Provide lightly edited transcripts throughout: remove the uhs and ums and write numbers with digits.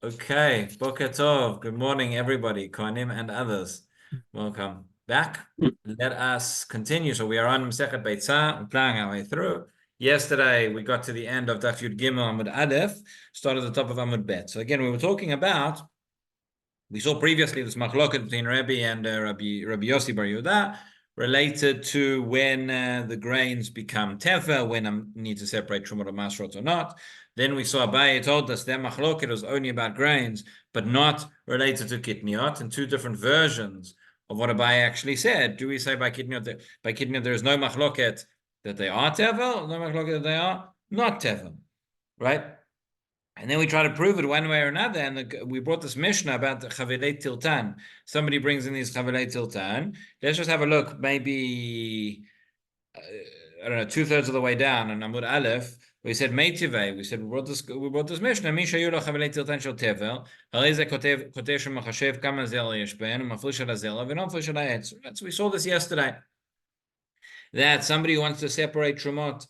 Okay, Boker Tov. Good morning, everybody, Kohanim and others. Welcome back. Let us continue. So we are on Masechet Beitzah. We're plowing our way through. Yesterday, we got to the end of Daf Yud Gimel Amud Aleph, started at the top of Amud Bet. So again, we were talking about, we saw previously this machloket between Rabbi and Rabbi Yossi Bar Yehuda, related to when the grains become tefer, when I need to separate Trumot or Masrot or not. Then we saw Abaye told us their machloket was only about grains, but not related to kitniot, and two different versions of what Abaye actually said. Do we say by kitniot there is no machloket that they are tevel, no machloket that they are not tevel, right? And then we try to prove it one way or another, and we brought this Mishnah about the Chavilei Tiltan. Somebody brings in these Chavilei Tiltan. Let's just have a look, maybe, I don't know, 2/3 of the way down on Amud Aleph. We said Meitivei. We said we brought this Mishnah. Misha Yulo Chavilei Tiltan Shel Tevel. Halei Kotev Machashev Kama Zel Yesh Ben Maflish Al Zela V'Non Flish Al Ha'etz. We saw this yesterday. That somebody who wants to separate Trumot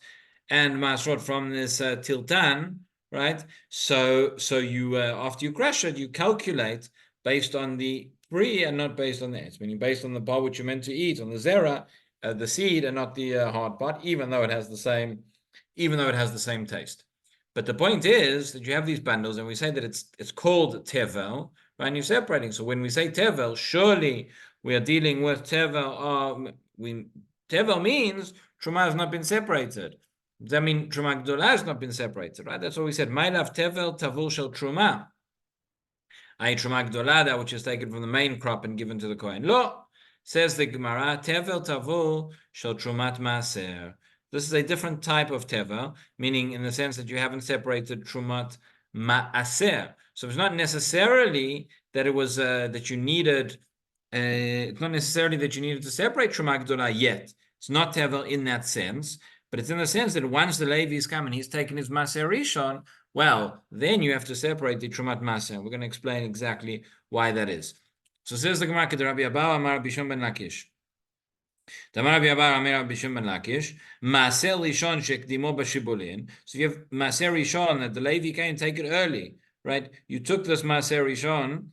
and Masrot from this Tiltan, right? So you after you crush it, you calculate based on the free and not based on the etz, meaning based on the part which you're meant to eat, on the zera, the seed, and not the hard part, even though it has the same taste. But the point is that you have these bundles, and we say that it's called tevel, right? And you're separating. So when we say tevel, surely we are dealing with tevel. Tevel means truma has not been separated. Does that mean truma gdola has not been separated, right? That's what we said. Ma'lav tevel tavul shel truma. Ay truma gdola, that which is taken from the main crop and given to the kohen. Lo, says the Gemara, tevel tavul shel trumat maaser. This is a different type of tevel, meaning in the sense that you haven't separated trumat maaser. So it's not necessarily that it was that you needed. It's not necessarily that you needed to separate truma gdola yet. It's not tevel in that sense, but it's in the sense that once the Levi's come and he's taken his Maser Rishon, well, then you have to separate the Trumat Maser. We're going to explain exactly why that is. So says the Gemara, Rabbi Abba Amar Rabbi Shimon ben Lakish. Tamar Rabbi Abba Amar Rabbi Shimon ben Lakish. Maser Rishon shekdimo b'shibulin. So you have Maser Rishon that the Levi came take it early, right? You took this Maser Rishon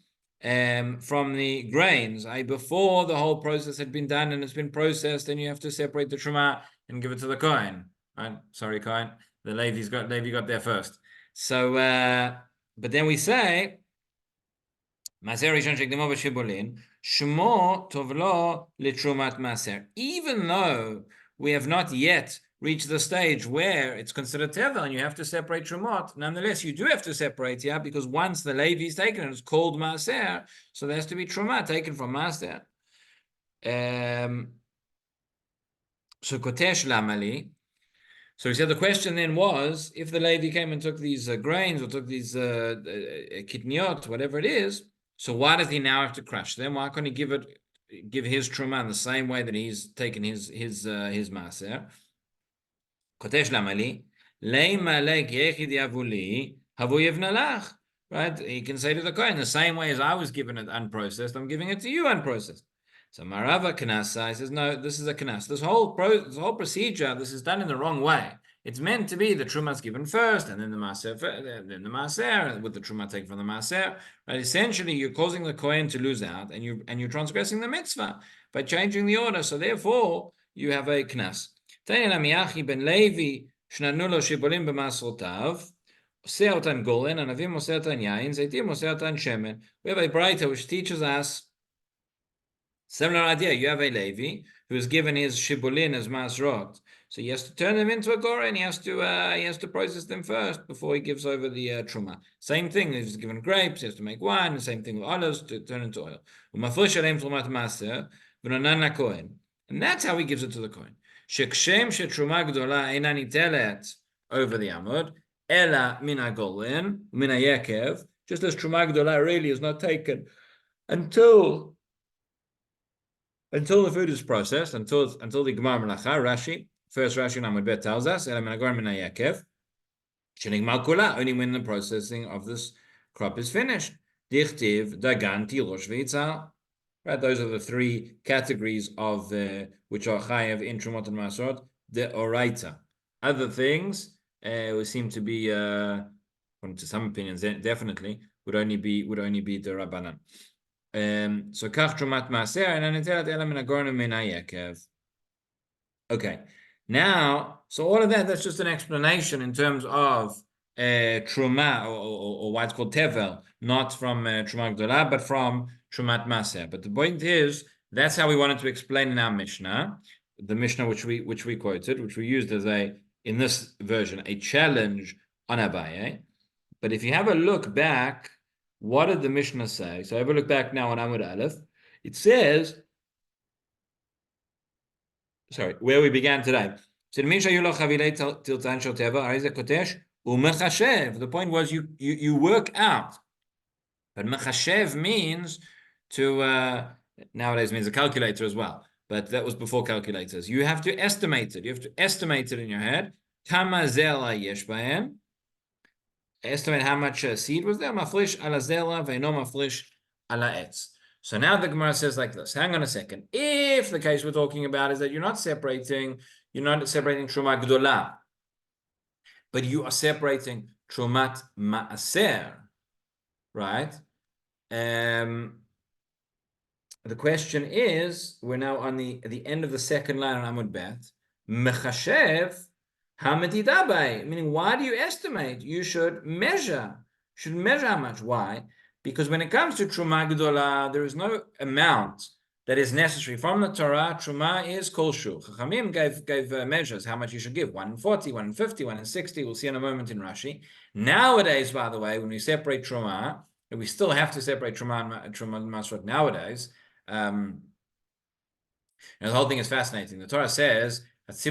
from the grains, before the whole process had been done and it's been processed, and you have to separate the truma and give it to the kohen. Right? Sorry, kohen. The Levi got there first. So, but then we say, Maser Rishon shekdimo b'shibulin, shmo tovlo litrumat maser. Even though we have not yet reach the stage where it's considered tevel and you have to separate trumot, nonetheless, you do have to separate, because once the Levi is taken, it's called maaser, so there has to be truma taken from maaser. So kotesh lamali. So he said the question then was, if the Levi came and took these grains or took these kitniot, whatever it is, so why does he now have to crush them? Why can't he give his truma in the same way that he's taken his maaser? Kotesh lamali, leima lek yechid yavuli, havu yevnalach. Right? He can say to the kohen, the same way as I was given it unprocessed, I'm giving it to you unprocessed. So Marava Kanasa says, no, this is a Kanas. This whole procedure, this is done in the wrong way. It's meant to be the Truma is given first, and then the Maaser, with the Truma taken from the Maaser. Right? Essentially, you're causing the kohen to lose out, and you're transgressing the mitzvah by changing the order. So therefore, you have a Knas. Tanya Lamiachi ben Levi, Shnanulo Shibolim b'Masrotav, Oseotan Golen, and Avim Oseotan Yain, Zaitim Oseotan Shemen. We have a Braita which teaches us similar idea. You have a Levi who is given his Shibulin as Masrot, so he has to turn them into a Gora, and he has to process them first before he gives over the Truma. Same thing, he's given grapes, he has to make wine. The same thing with olives to turn into oil. And that's how he gives it to the Kohen. Shekshem shetruma gdola eina nitelet over the amud, ela min hagolin, min hayekev, just as truma gdola really is not taken until the food is processed, until the Gemara Melacha, Rashi, first Rashi in Amud Bet tells us, ela min hagolin min hayekev, shenigmar kula, only when the processing of this crop is finished. Dichtiv, dagan, tilosh, veitzah. Right, those are the three categories of which are chayav in Trumot and Masrot, the oraita. Other things we seem to be, according to some opinions, definitely would only be the Rabbanan. So kach trumat maaser and anitelat ela min agornim min hayekev. Okay, now so all of that's just an explanation in terms of truma or why it's called tevel, not from truma gdola, but from trumat maaser. But the point is that's how we wanted to explain in our Mishnah, the Mishnah which we quoted, which we used as in this version a challenge on Abaye. But if you have a look back, what did the Mishnah say? So have a look back now on Amud Aleph. It says, where we began today. The point was you work out. But mechashev means to, nowadays means a calculator as well. But that was before calculators. You have to estimate it. You have to estimate it in your head. Kama zela yesh bahem. Estimate how much seed was there. Maflish ala zela ve'no maflish ala etz. So now the Gemara says like this. Hang on a second. If the case we're talking about is that you're not separating truma gdola, but you are separating trumat maaser, right? The question is, we're now on the end of the second line on Amud Bet. Mechashev hamedidabai, meaning why do you estimate? You should measure. How much. Why? Because when it comes to truma gdola, there is no amount that is necessary from the Torah. Truma is kol shu. Chachamim gave measures how much you should give: 1 in 40, 1 in 50, 1 in 60. We'll see in a moment in Rashi. Nowadays, by the way, when we separate truma, we still have to separate truma and masrot nowadays. The whole thing is fascinating. The Torah says that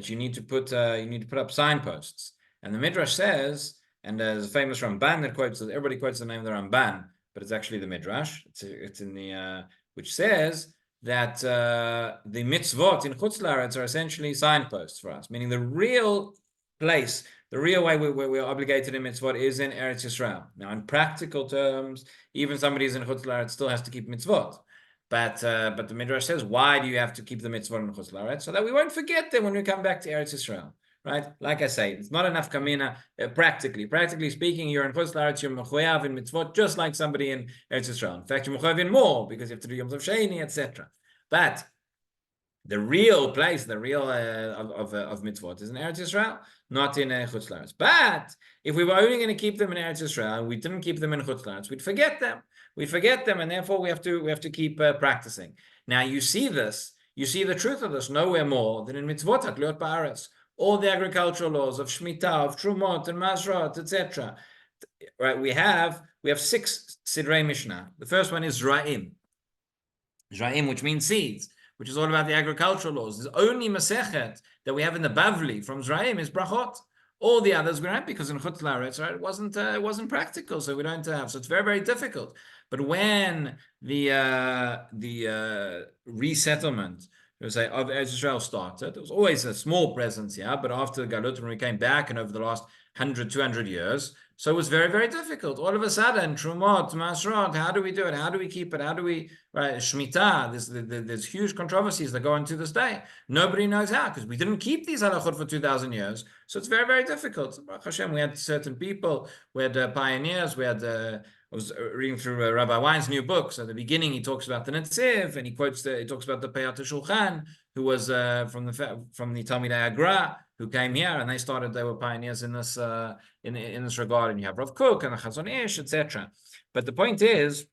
you need to put up signposts, and the Midrash says, and there's a famous Ramban that quotes, everybody quotes the name of the Ramban, but it's actually the Midrash. It's in the which says that the mitzvot in Chutz La'aretz are essentially signposts for us, meaning the real place, the real way we're obligated in mitzvot is in Eretz Yisrael. Now, in practical terms, even somebody who's in Chutz La'aretz still has to keep mitzvot. But the Midrash says, why do you have to keep the mitzvot in Chutz La'aretz? So that we won't forget them when we come back to Eretz Yisrael. Right? Like I say, it's not enough kamina practically. Practically speaking, you're in Chutz La'aretz, you're mechuyav in mitzvot, just like somebody in Eretz Yisrael. In fact, you're mechuyav in more, because you have to do Yom Tov Sheni, etc. But the real place, the real of mitzvot is in Eretz Yisrael, not in Chutz La'aretz. But if we were only going to keep them in Eretz Yisrael and we didn't keep them in Chutz La'aretz, we'd forget them. And therefore we have to keep practicing. Now you see this, you see the truth of this nowhere more than in mitzvot hakliot ba'aretz. All the agricultural laws of Shemitah, of Trumot and Masrot, etc. Right? We have 6 Sidrei Mishnah. The first one is Zra'im, which means seeds, which is all about the agricultural laws. There's only Masechet that we have in the Bavli from Zra'im is Brachot. All the others we don't, because in Chutz La'aretz, right, it wasn't practical, so we don't have. So it's very, very difficult. But when the resettlement, say, of Eretz Yisrael started, there was always a small presence here, but after the Galut, when we came back and over the last 100, 200 years, so it was very, very difficult. All of a sudden, Trumot, Masrot, how do we do it? How do we keep it? How do we, right, Shemitah, there's huge controversies that go on to this day. Nobody knows how, because we didn't keep these halachot for 2,000 years, so it's very, very difficult. Baruch Hashem, we had certain people, we had pioneers, we had... I was reading through Rabbi Wein's new book. So at the beginning, he talks about the Netziv, and he talks about the Peyat Shulchan, who was from the Talmidei Agra, who came here, and they were pioneers in this in this regard. And you have Rav Kook and the Chazon Ish, etc. But the point is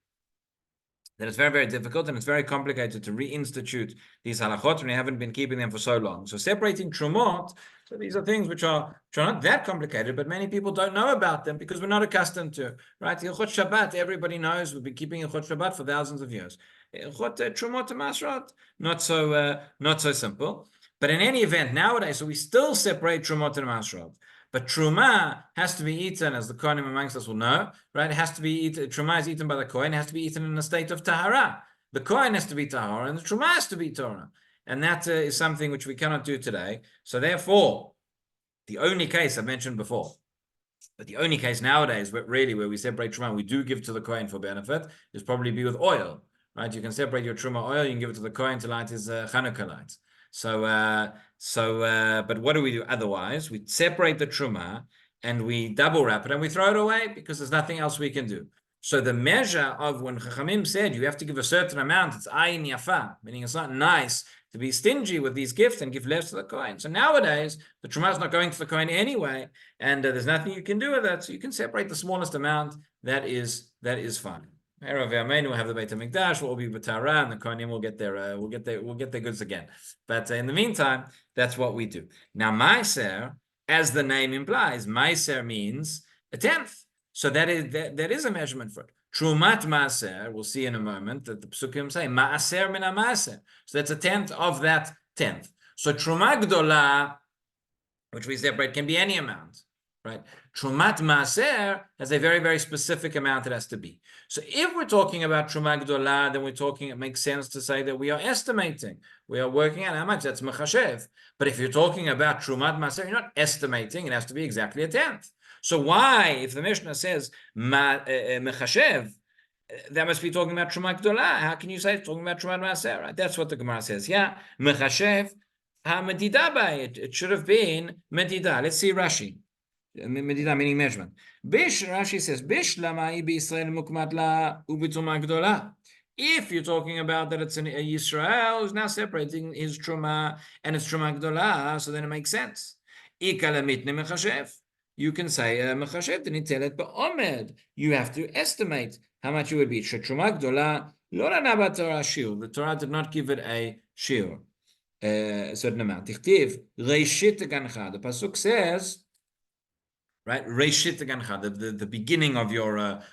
that it's very, very difficult and it's very complicated to reinstitute these halachot when you haven't been keeping them for so long. So separating trumot, so these are things which are not that complicated, but many people don't know about them because we're not accustomed to, right? Hilchot Shabbat, everybody knows, we've been keeping Hilchot Shabbat for thousands of years. Hilchot Trumot and Masrot, not so simple. But in any event, nowadays, so we still separate Trumot and Masrot. But Truma has to be eaten, as the Kohanim amongst us will know, right? It has to be eaten. Truma is eaten by the Kohen. It has to be eaten in a state of Tahara. The Kohen has to be Tahara, and the Truma has to be Torah. And that is something which we cannot do today. So therefore, the only case I mentioned before, but the only case nowadays, really, where we separate Truma, we do give to the Kohen for benefit, is probably be with oil, right? You can separate your Truma oil, you can give it to the Kohen to light his Chanukah lights. But what do we do otherwise? We separate the Truma, and we double wrap it and we throw it away because there's nothing else we can do. So the measure of when Chachamim said you have to give a certain amount, it's ayin yafa, meaning it's not nice to be stingy with these gifts and give less to the Kohen. So nowadays, the Truma is not going to the Kohen anyway, and there's nothing you can do with that. So you can separate the smallest amount. That is fine. We'll have the Beit HaMikdash, we'll be B'tara, and the Kohanim will get their goods again. But in the meantime, that's what we do. Now, Meiser, as the name implies, Meiser means a tenth. So that is a measurement for it. Trumat Maaser, we'll see in a moment that the Psukim say, Maaser min Maaser. So that's a tenth of that tenth. So Truma Gdola, which we separate, can be any amount, right? Trumat Maaser has a very, very specific amount it has to be. So if we're talking about Truma Gdola, then it makes sense to say that we are estimating. We are working out how much, that's Mechashev. But if you're talking about Trumat Maaser, you're not estimating, it has to be exactly a tenth. So why, if the Mishnah says mechashev, that must be talking about Truma Gdola? How can you say it's talking about Truma Maaser? Right? That's what the Gemara says. Yeah, mechashev ha-medida by it should have been medida. Let's see Rashi. Medida meaning measurement. Rashi says bish lamai b'Yisrael mukmat la u'b'Truma Gdola. If you're talking about that it's a Yisrael who's now separating his Truma and it's Truma Gdola, so then it makes sense. Ikala mitne mechashev. You can say mechashev denitelet be'omed. You have to estimate how much it would be. Truma Gdola lo nana Torah shiur. The Torah did not give it a shiur, a certain amount. Tichtiv reishit gancha. The pasuk says, right? Reishit gancha, the beginning of your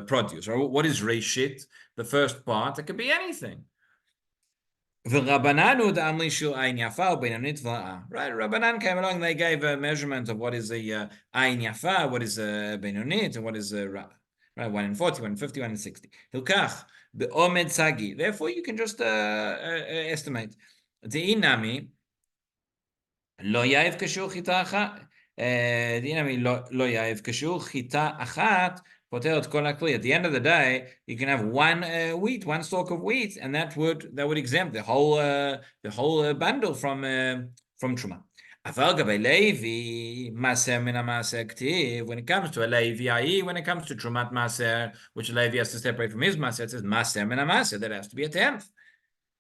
produce. Or what is reishit? The first part. It could be anything. Right, Rabbanan came along, they gave a measurement of what is a ayin yafa, what is a benonit, and what is a right, 1 in 40, 1 in 50, 1 in 60. Hilkach, be'omed sagi. Therefore, you can just estimate. De'inami, lo yaev kashur chita achat. De'inami, lo yaev kashur chita achat. At the end of the day, you can have one stalk of wheat, and that would exempt the whole bundle from Truma. When it comes to a Levi, when it comes to Trumat Maser, which a Levi has to separate from his Maser, it says Maser min Maser, that has to be a tenth.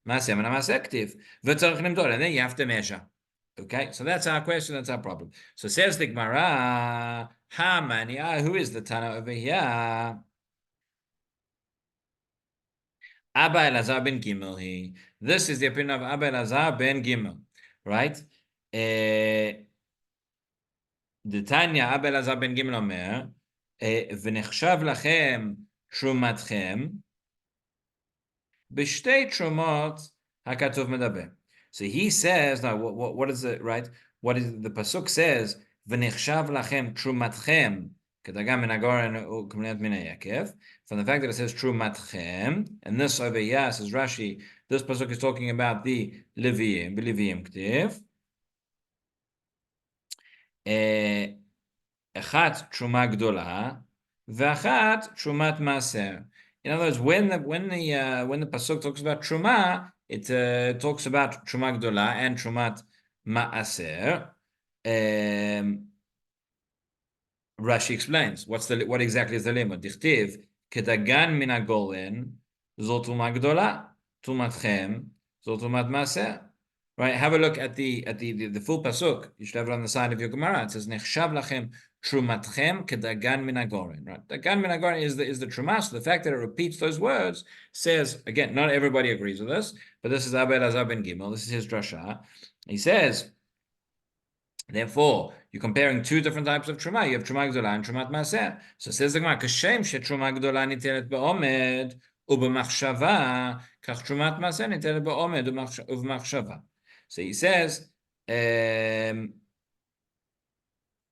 Maser min Maser ktiv, and then you have to measure. Okay, so that's our question, that's our problem. So says the Gemara, who is the Tana over here? Abba Elazar ben Gimel. This is the opinion of Abba Elazar ben Gimel, right? The Tanya Abba Elazar ben Gimel Omer, v'nechshav lachem trumatchem b'shtei trumot hakatuv medaber. So he says, now what is it, right? What is the pasuk says, v'nechshav lachem trumatchem kedagam min hagoren u'kmniyat min hayakev. From the fact that it says trumatchem, and this over here says Rashi, this pasuk is talking about the Leviim, b'Leviim ktiv. Echat truma gdola, v'achat trumat maser. In other words, when the pasuk talks about truma, it talks about Truma Gdola and Trumat Ma'aser. Rashi explains what exactly is the limit. Dichtiv kedagan min hagolen zol Truma Gdola, Trumatchem zol Trumat Ma'aser. Right. Have a look at the full pasuk. You should have it on the side of your Gemara. It says nechshav lachem trumatchem kedagan min hagoren. Right. Dagan min hagoren is the truma. So the fact that it repeats those words says, again, not everybody agrees with this, but this is Abba Elazar ben Gimel. This is his drasha. He says, therefore, you're comparing two different types of truma. You have truma gdola and trumat maaser. So says the Gemara, kashem she truma gdola nitelet be'omed ubemachshava kach trumat maaser nitelet be'omed ubemachshava. So he says, right,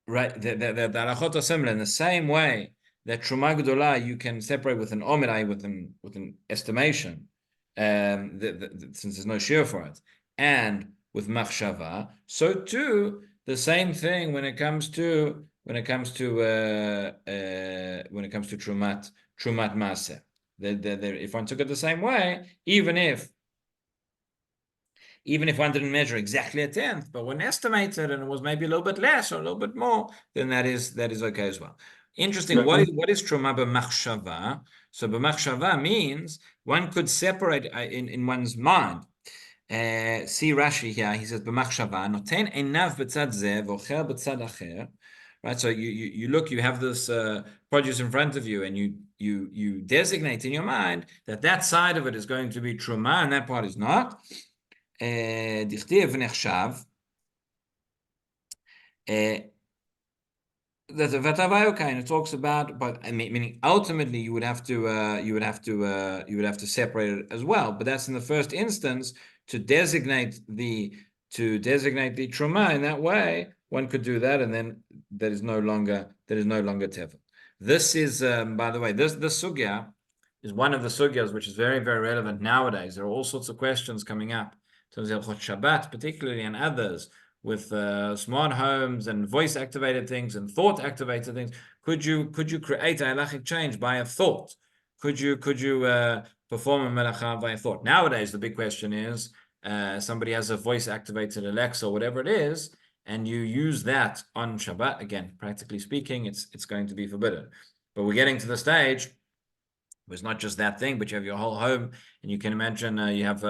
the halachot are similar in the same way that Truma Gdola you can separate with an omer, with an estimation, since there's no shiur for it, and with machshava. So too, the same thing when it comes to Trumat Maaser. If one took it the same way, even if even if one didn't measure exactly a tenth, but one estimated and it was maybe a little bit less or a little bit more, then that is okay as well. Interesting. What is truma b'machshava? So b'machshava means one could separate in one's mind. See Rashi here. He says b'machshava noten einav b'tzad zeh v'ocher b'tzad acher. Right, so you look, you have this produce in front of you, and you designate in your mind that side of it is going to be truma and that part is not. Dichtiv nechshav. That's a vatavayokai, and it talks about, but meaning ultimately you would have to separate it as well. But that's in the first instance to designate the truma in that way. One could do that, and then that is no longer tevel. This is, by the way, this sugya is one of the sugyas which is very, very relevant nowadays. There are all sorts of questions coming up in terms of Shabbat, particularly, and others with smart homes and voice-activated things and thought-activated things. Could you create a halachic change by a thought? Could you perform a melacha by a thought? Nowadays, the big question is, somebody has a voice-activated Alexa or whatever it is, and you use that on Shabbat. Again, practically speaking, it's going to be forbidden. But we're getting to the stage. It's not just that thing, but you have your whole home, and you can imagine you have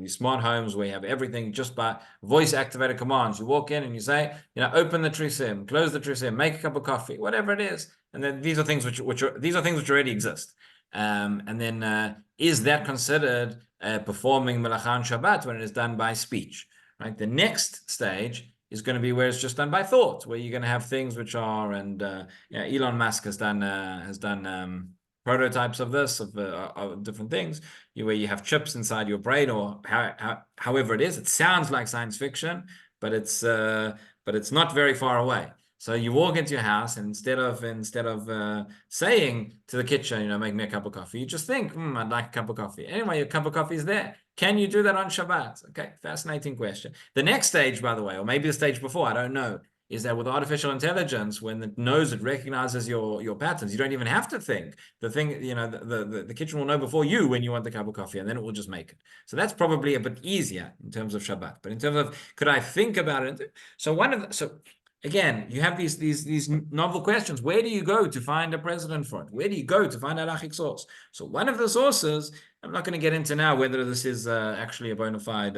these smart homes where you have everything just by voice-activated commands. You walk in and you say, open the trisim, close the trisim, make a cup of coffee, whatever it is, and then these are things which already exist. And then is that considered performing melacha on Shabbat when it is done by speech? Right. The next stage is going to be where it's just done by thought, where you're going to have things which are, and Elon Musk has done prototypes of this, of different things, where you have chips inside your brain, or however it is. It sounds like science fiction, but it's not very far away. So you walk into your house, and instead of saying to the kitchen, make me a cup of coffee, you just think, I'd like a cup of coffee. Anyway, your cup of coffee is there. Can you do that on Shabbat? Okay, fascinating question. The next stage, by the way, or maybe the stage before, I don't know, is that with artificial intelligence, when it knows, it recognizes your patterns, you don't even have to think. The thing, the kitchen will know before you when you want the cup of coffee, and then it will just make it. So that's probably a bit easier in terms of Shabbat. But in terms of, could I think about it? So again, you have these novel questions. Where do you go to find a precedent for it? Where do you go to find a halachic source? So one of the sources, I'm not going to get into now whether this is actually a bona fide,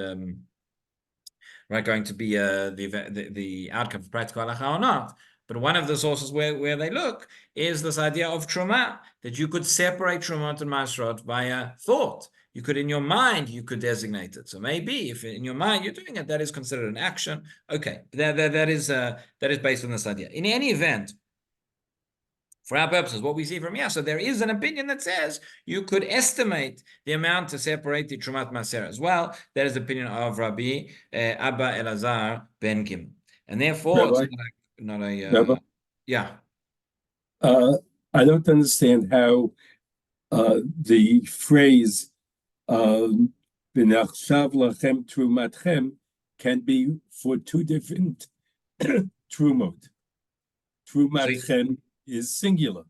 going to be the outcome of practical halacha or not. But one of the sources where they look is this idea of truma, that you could separate trumot and masrot via thought. You could, in your mind, you could designate it. So maybe if in your mind you're doing it, that is considered an action. Okay, that is based on this idea. In any event, for our purposes, what we see from here, so there is an opinion that says you could estimate the amount to separate the Trumat Maser as well. That is the opinion of Rabbi Abba Elazar ben Kim. And therefore, Rabbi, it's not a Rabbi, yeah. I don't understand how the phrase "V'nachshav lachem trumatchem" can be for two different trumot. Trumatchem is singular.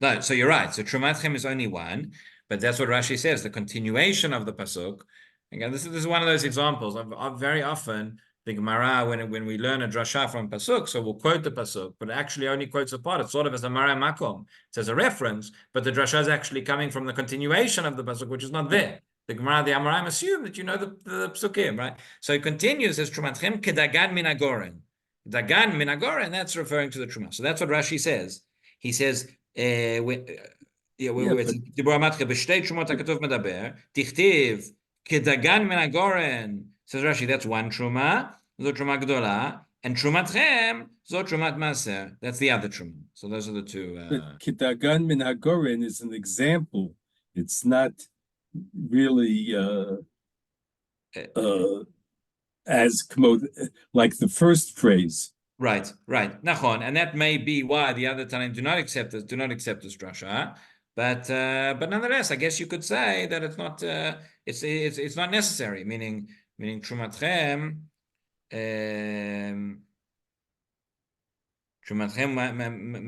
No, so you're right. So Trumatchem is only one, but that's what Rashi says. The continuation of the pasuk. Again, this is one of those examples. I've very often the Gemara, when we learn a drasha from pasuk, so we'll quote the pasuk, but it actually only quotes a part. It's sort of as a Mara Makom. It's as a reference, but the drasha is actually coming from the continuation of the pasuk, which is not there. The Gemara, the Amoraim assume that you know the psukim, right? So it continues as Trumatchem kedagan min hagoren. Dagan min hagoren, that's referring to the truma. So that's what Rashi says. He says, דיבור המתחיל בשתי תשומות הכתוב מדבר, תכתיב כדגן מן הגורן. Says Rashi, that's one truma, זו truma גדולה, and trumatchem, זו trumat maser. That's the other truma. So those are the two. K'dagan min hagoren is an example. It's not really as like the first phrase. Right. Nachon, and that may be why the other Tanaim do not accept this drasha. But nonetheless, I guess you could say that it's not it's not necessary. Meaning trumatchem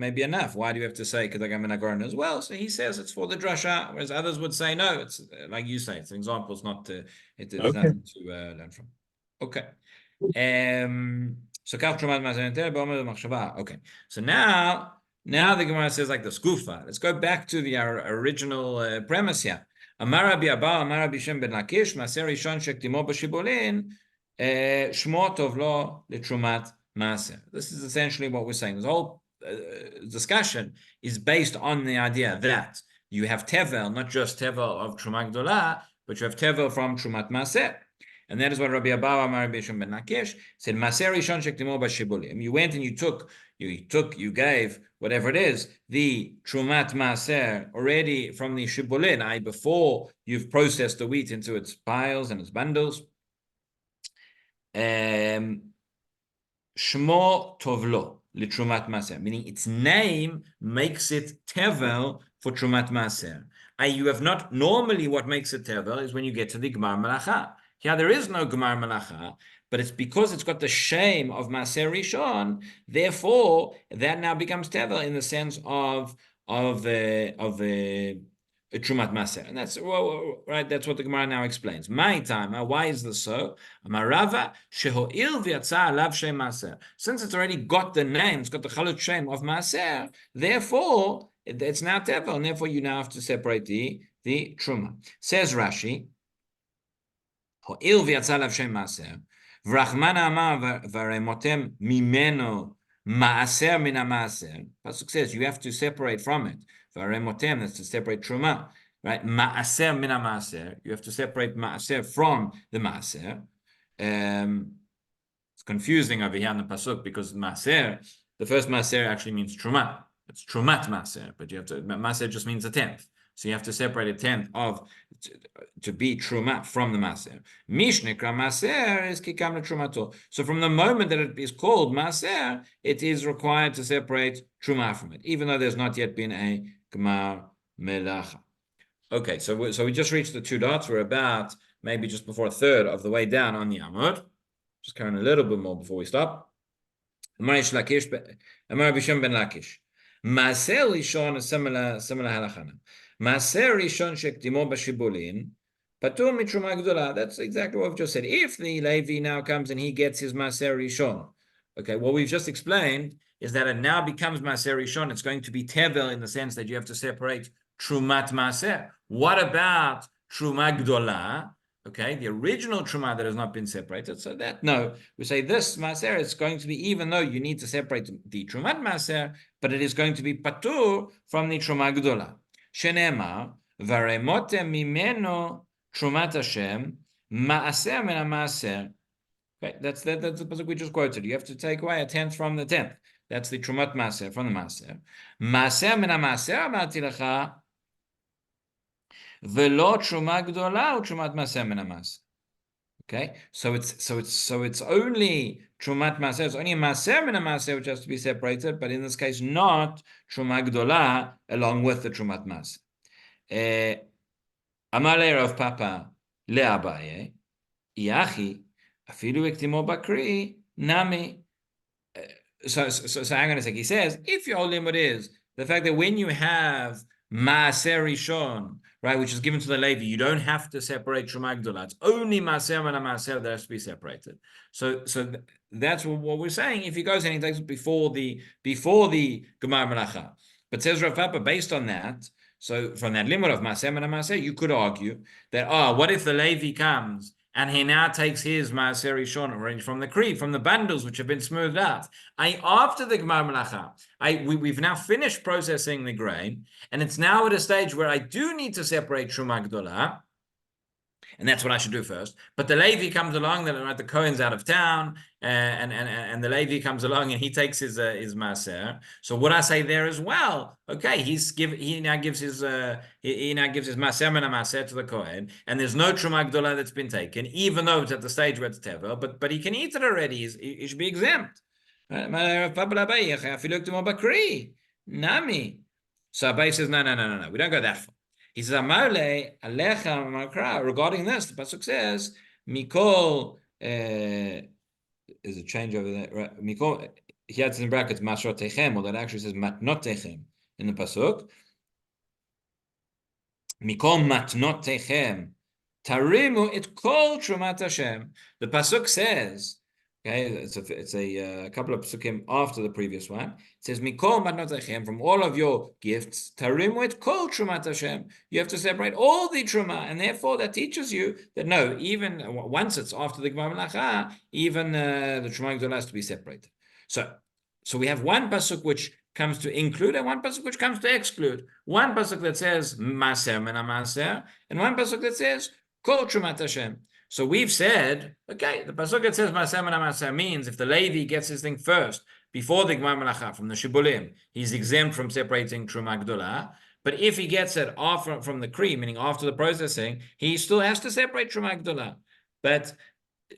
may be enough. Why do you have to say kedagam min hagoren as well? So he says it's for the drasha, whereas others would say no. It's like you say, it's an example. It's not. It's nothing to learn from. Okay. So kaf trumat maser enter b'omer machshava. Okay. So now the Gemara says like the skufa. Let's go back to the original premise here. Amar Rabbi Abba, Amar Rabbi Shem ben Lakish, maser rishon shektimo b'shibulin, shmo tov lo letrumat maser. This is essentially what we're saying. This whole discussion is based on the idea that you have tevel, not just tevel of truma gdola, but you have tevel from trumat maser. And that is what Rabbi Abba Amar Rabbi Shem ben Lakish said. Maser rishon shektimo b'shibulim. You went and you gave whatever it is, the trumat maser already from the shibulin, i.e. before you've processed the wheat into its piles and its bundles. Shmo tovlo litrumat maser, meaning its name makes it tevel for trumat maser. You have not normally what makes it tevel is when you get to the gmar malacha. Here there is no Gemar Malacha, but it's because it's got the shame of Maser Rishon, therefore that now becomes Tevel in the sense of Trumat Maser. And that's right, that's what the Gemara now explains. My time, why is this so? Amarava Sheho'il v'yatza alav shem Maser. Since it's already got the name, it's got the Chalut Shem of Maser, therefore it's now Tevel, and therefore you now have to separate the Truma. Says Rashi, הואיל ויצא עליו שם מעשר, ורחמנה אמר ורמותם ממנו מעשר מן המעשר. Pasuk says you have to separate from it. ורמותם, that's to separate truma, right? מעשר מן המעשר. You have to separate מעשר from the מעשר. It's confusing over here in the pasuk because מעשר, the first מעשר actually means truma. It's trumat מעשר, but you have to, מעשר just means a tenth. So you have to separate a tenth of to be truma from the maser. Mishnekra maser is kikam trumato. So from the moment that it is called maser, it is required to separate truma from it, even though there's not yet been a gmar melacha. Okay, so we just reached the 2 dots. We're about maybe just before a third of the way down on the Amud. Just carrying a little bit more before we stop. Amar Rabbi Shem ben Lakish. Maser Rishon, a similar halachana. Maser Rishon shektimo b'shibulin, patur mitruma gdola. That's exactly what we've just said. If the Levi now comes and he gets his Maser Rishon, okay, what we've just explained is that it now becomes Maser Rishon. It's going to be tevel in the sense that you have to separate trumat maser. What about truma gdola? Okay, the original truma that has not been separated. So that, no, we say this maser is going to be, even though you need to separate the trumat maser, but it is going to be patur from the truma gdola. Shenema, varemotem mimeno trumat Hashem, maaser min maaser. Okay, that's the pasuk we just quoted. You have to take away a tenth from the tenth. That's the trumat maser from the maser. Maaser min maaser amarti lecha. Velo truma gdola trumat maser min maser. Okay, so it's only trumat maser. It's only maser min maser which has to be separated, but in this case, not truma gdola along with the trumat maser. Amale Rav Papa leAbaye, Iachi afilu ektimo bakri nami. So I'm going to say, he says, if your whole limit is the fact that when you have Maaser Rishon, right, which is given to the Levi, you don't have to separate Truma Gdola. It's only Maaser and Maaser that has to be separated. So that's what we're saying. If he goes and he takes it before the Gemar Melacha, but says Rav Papa, based on that, so from that limit of Maaser and Maaser, you could argue that what if the Levi comes and he now takes his Maaser Rishon arranged from the creep, from the bundles which have been smoothed out. After the Gemar Melacha, we've now finished processing the grain, and it's now at a stage where I do need to separate Truma Gdola, and that's what I should do first. But the Levi comes along, the Kohen's out of town, and the Levi comes along and he takes his Maaser. So what I say there as well, okay, he now gives his Maaser and a Maaser to the Kohen, and there's no Truma Gdola that's been taken, even though it's at the stage where it's Tevel, but he can eat it already. He should be exempt. Nami. So Abai says, no, we don't go that far. He says, regarding this, the pasuk says, Mikol, is a change over there, right? Mikol, here it's in brackets, Masrot Techem, or that actually says Matnot Techem in the pasuk. Mikol Matnot Techem, Tarimu it kol trumat Hashem. The pasuk says, okay, it's a couple of pasukim after the previous one. It says, Mikol matnot Hashem, from all of your gifts, tarimu it kol trumat Hashem. You have to separate all the truma, and therefore that teaches you that no, even once it's after the Gemara Melacha, even the truma gdolah has to be separated. So we have one pasuk which comes to include and one pasuk which comes to exclude. One pasuk that says maser mena maser, and one pasuk that says kol trumat Hashem. So we've said, okay, the pasuk that says maser mena maser means if the Levi gets his thing first before the Gemara Melacha from the Shibulim, he's exempt from separating truma gdolah. But if he gets it after from the kri, meaning after the processing, he still has to separate truma gdolah. But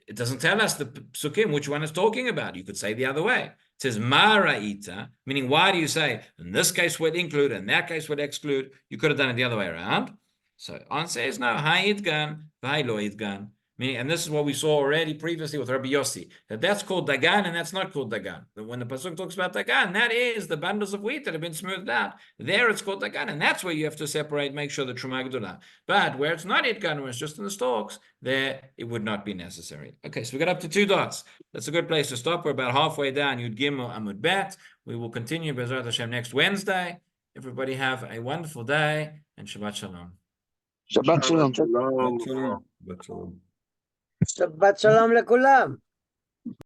it doesn't tell us the psukim which one is talking about. You could say the other way. It says ma'ra'ita, meaning why do you say in this case would include and that case would exclude? You could have done it the other way around. So answer is no. Ha'idgan, v'ha'lo idgan. Meaning, and this is what we saw already previously with Rabbi Yossi, that's called dagan and that's not called dagan. When the pasuk talks about dagan, that is the bundles of wheat that have been smoothed out. There it's called dagan, and that's where you have to separate, make sure the truma gdolah. But where it's not idgan, where it's just in the stalks, there it would not be necessary. Okay, so we got up to 2 dots. That's a good place to stop. We're about halfway down Yud Gimel Amud Bet. We will continue B'ezrat Hashem next Wednesday. Everybody have a wonderful day and Shabbat Shalom. Shabbat Shalom. Shalom. Shabbat Shalom לכולם.